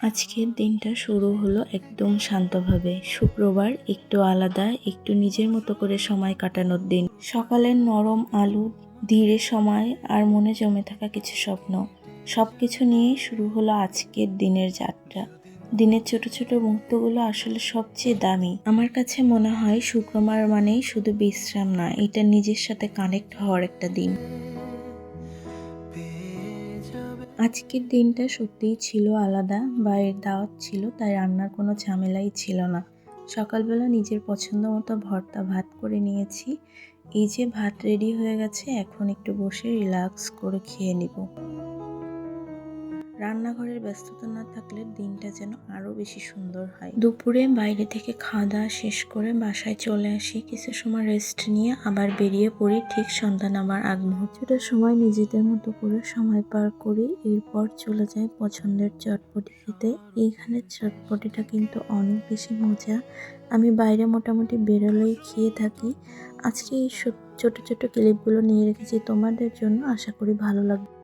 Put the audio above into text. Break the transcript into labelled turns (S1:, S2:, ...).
S1: আজকের দিনটা শুরু হলো একদম শান্তভাবে। শুক্রবার, একটু আলাদা, একটু নিজের মতো করে সময় কাটানোর দিন। সকালের নরম আলো, ধীরে সময় আর মনে জমে থাকা কিছু স্বপ্ন, সব কিছু নিয়েই শুরু হলো আজকের দিনের যাত্রা। দিনের ছোট ছোট মুহূর্তগুলো আসলে সবচেয়ে দামি। আমার কাছে মনে হয় শুক্রবার মানেই শুধু বিশ্রাম না, এটা নিজের সাথে কানেক্ট হওয়ার একটা দিন। আজকের দিনটা সত্যিই ছিল আলাদা। বাইরের দাওয়াত ছিল, তাই রান্নার কোনো ঝামেলাই ছিল না। সকালবেলা নিজের পছন্দ মতো ভর্তা ভাত করে নিয়েছি। এই যে ভাত রেডি হয়ে গেছে, এখন একটু বসে রিল্যাক্স করে খেয়ে নিব। রান্নাঘরের ব্যস্ততা না থাকলে দিনটা যেন আরো বেশি সুন্দর হয়। দুপুরে বাইরে থেকে খাওয়া দাওয়া শেষ করে বাসায় চলে আসি। কিছু সময় রেস্ট নিয়ে আবার বেরিয়ে পড়ি ঠিক সন্ধ্যা নামার আগ মুহূর্তটা সময় নিজেদের মতো করে সময় পার করি। এরপর চলে যাই পছন্দের চটপটি খেতে। এইখানে চটপটিটা কিন্তু অনেক বেশি মজা। আমি বাইরে মোটামুটি বেরোলেই খেয়ে থাকি। আজকে এই ছোট ছোট ক্লিপগুলো নিয়ে রেখেছি তোমাদের জন্য, আশা করি ভালো লাগবে।